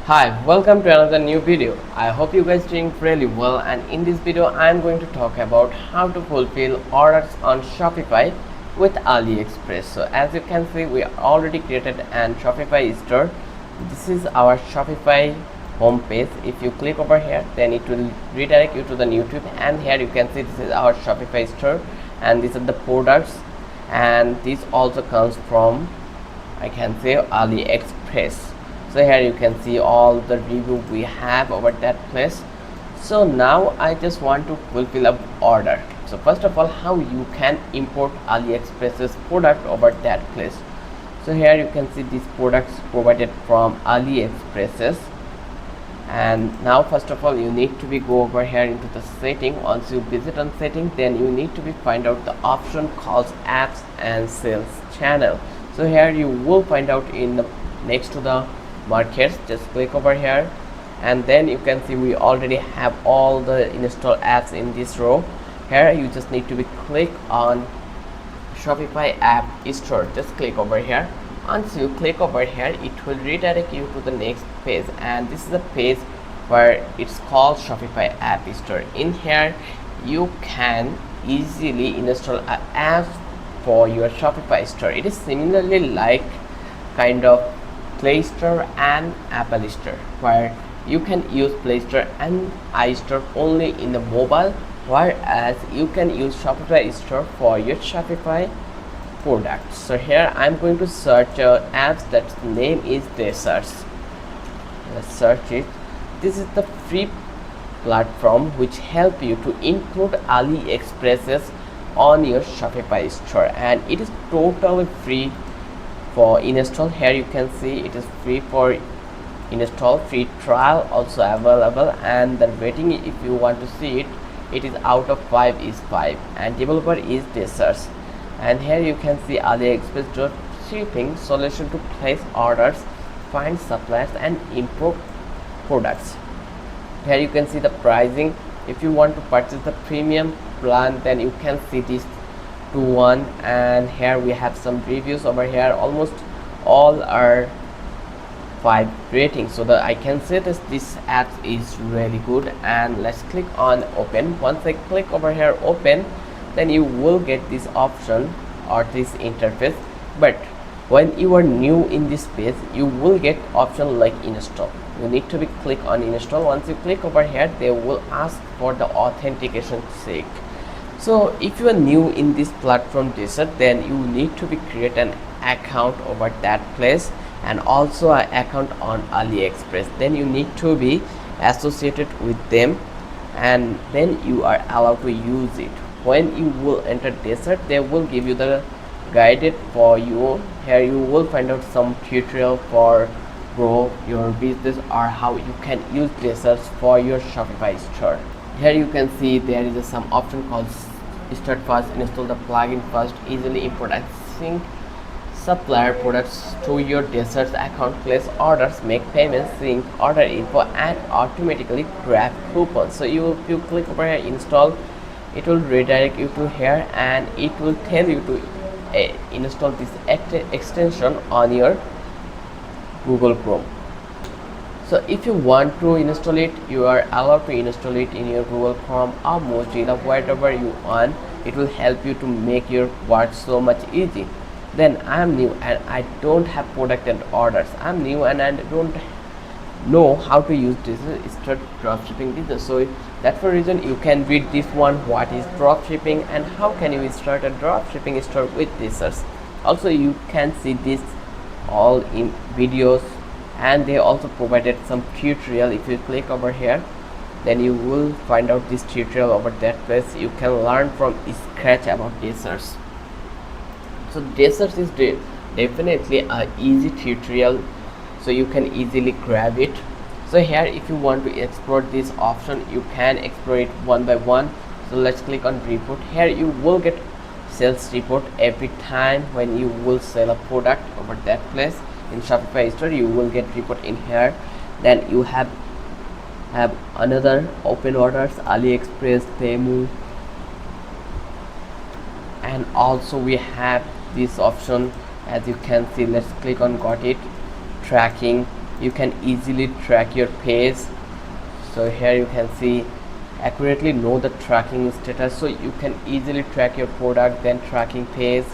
Hi, welcome to another new video. I hope you guys doing really well, and in this video I am going to talk about how to fulfill orders on Shopify with AliExpress. So as you can see, we already created an Shopify store. This is our Shopify homepage. If you click over here, then it will redirect you to the YouTube, and here you can see this is our Shopify store, and these are the products, and this also comes from, I can say, AliExpress. So here you can see all the review we have over that place. So now I just want to fulfill a order. So first of all, how you can import AliExpress's product over that place. So here you can see these products provided from AliExpress's, and now first of all you need to be go over here into the setting. Once you visit on setting, then you need to be find out the option called apps and sales channel. So here you will find out in the next to the markets. Just click over here, and then you can see we already have all the installed apps in this row. Here you just need to be click on Shopify app store. Just click over here. Once you click over here, it will redirect you to the next page, and this is the page where it's called Shopify app store. In here you can easily install apps for your Shopify store. It is similarly like kind of Play Store and Apple Store, where you can use Play Store and iStore only in the mobile, whereas you can use Shopify Store for your Shopify products. So here I'm going to search apps that's name is DSers. Let's search it. This is the free platform which help you to include AliExpresses on your Shopify store, and it is totally free for install. Here you can see it is free for install, free trial also available, and the rating, if you want to see it, it is out of 5 is 5, and developer is DSers. And here you can see AliExpress dropshipping solution to place orders, find suppliers, and import products. Here you can see the pricing. If you want to purchase the premium plan, then you can see this to 1, and here we have some reviews over here. Almost all are 5 ratings, so that I can say this app is really good. And let's click on open. Once I click over here open, then you will get this option or this interface. But when you are new in this page, you will get option like install. You need to be click on install. Once you click over here, they will ask for the authentication check. So if you are new in this platform DSer, then you need to be create an account over that place, and also an account on AliExpress. Then you need to be associated with them, and then you are allowed to use it. When you will enter DSer, they will give you the guided for you. Here you will find out some tutorial for grow your business, or how you can use DSers for your Shopify store. Here you can see there is some option called start fast, install the plugin first, easily import and sync supplier products to your DSers account, place orders, make payments, sync order info, and automatically grab coupons. So if you click over here install, it will redirect you to here, and it will tell you to install this extension on your Google Chrome. So if you want to install it, you are allowed to install it in your Google Chrome or Mozilla, whatever you want. It will help you to make your work so much easy. Then I am new and I don't have product and orders. I'm new and I don't know how to use this start dropshipping business. So that's the reason you can read this one, what is dropshipping and how can you start a dropshipping store with DSers. Also you can see this all in videos, and they also provided some tutorial. If you click over here, then you will find out this tutorial over that place. You can learn from scratch about DSers. So DSers is definitely a easy tutorial, so you can easily grab it. So here if you want to explore this option, you can explore it one by one. So let's click on report. Here you will get sales report every time when you will sell a product over that place. In Shopify store you will get report in here. Then you have another open orders, AliExpress, Temu, and also we have this option. As you can see, let's click on got it, tracking, you can easily track your page. So here you can see accurately know the tracking status, so you can easily track your product, then tracking page,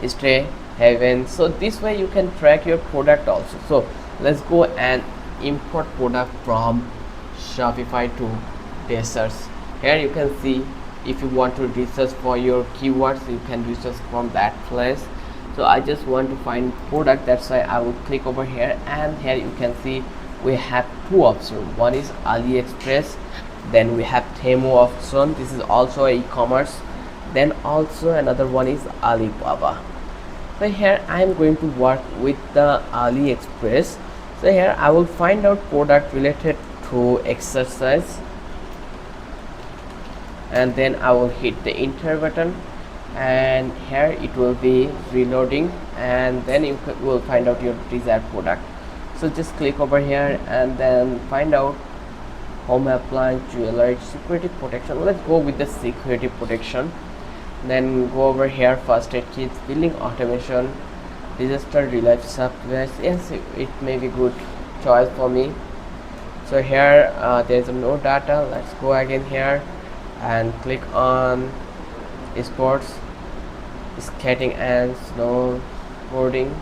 stay haven. So this way you can track your product also. So let's go and import product from Shopify to DSers. Here you can see if you want to research for your keywords, you can research from that place. So I just want to find product, that's why I will click over here, and here you can see we have two options. One is AliExpress, then we have Temu option. This is also a e-commerce. Then also another one is Alibaba. So here I am going to work with the AliExpress. So here I will find out product related to exercise, and then I will hit the enter button, and here it will be reloading, and then you will find out your desired product. So just click over here and then find out home appliance, jewelry, security protection. Let's go with the security protection. Then go over here, first aid kits, billing automation, disaster relief supplies. Yes, it may be good choice for me. So here there is no data. Let's go again here and click on sports, skating and snowboarding.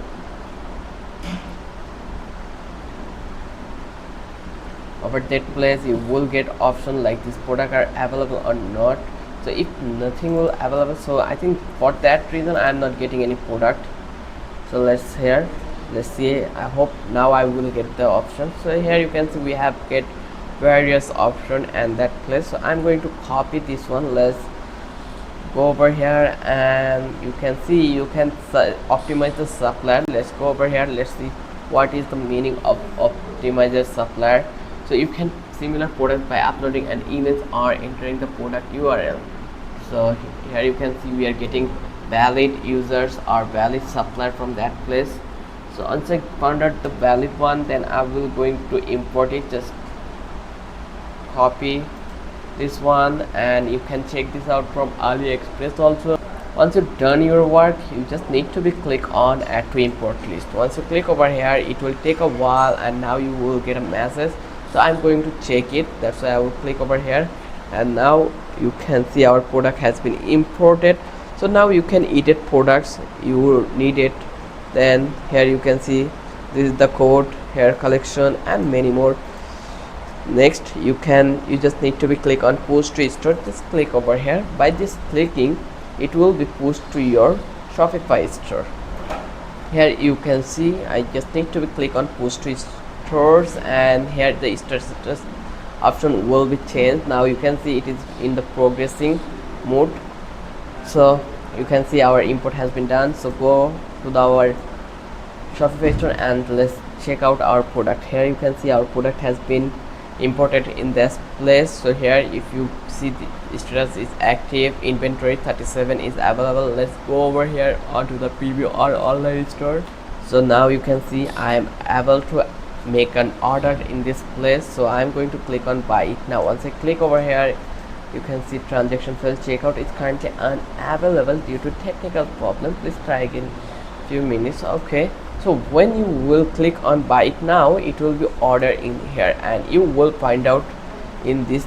Over that place you will get option like this product are available or not. So if nothing will available, so I think for that reason I am not getting any product. So let's see, I hope now I will get the option. So here you can see we have get various option and that place. So I'm going to copy this one. Let's go over here and you can see you can optimize the supplier. Let's go over here, let's see what is the meaning of optimizer supplier. So you can similar product by uploading an image or entering the product URL. So here you can see we are getting valid users or valid supplier from that place. So once I found out the valid one, then I will going to import it. Just copy this one, and you can check this out from AliExpress also. Once you've done your work, you just need to be click on add to import list. Once you click over here, it will take a while and now you will get a message. So I'm going to check it, that's why I will click over here, and now you can see our product has been imported. So now you can edit products you need it. Then here you can see this is the code, hair collection and many more. Next you just need to be click on push to store. Just click over here. By this clicking, it will be pushed to your Shopify store. Here you can see I just need to be click on push to stores, and here the status option will be changed. Now you can see it is in the progressing mode. So you can see our import has been done. So go to our Shopify store and let's check out our product. Here you can see our product has been imported in this place. So here if you see the status is active, inventory 37 is available. Let's go over here onto the preview or online store. So now you can see I am able to make an order in this place. So I'm going to click on buy it now. Once I click over here, you can see transaction failed, checkout is currently unavailable due to technical problem, please try again few minutes. Okay, so when you will click on buy it now, it will be order in here and you will find out in this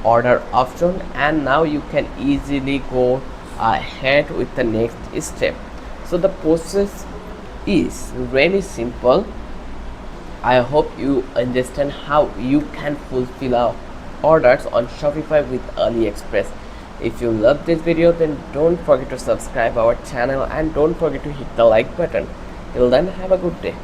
order option, and now you can easily go ahead with the next step. So the process is really simple. I hope you understand how you can fulfill our orders on Shopify with AliExpress. If you love this video, then don't forget to subscribe our channel and don't forget to hit the like button. Till then, have a good day.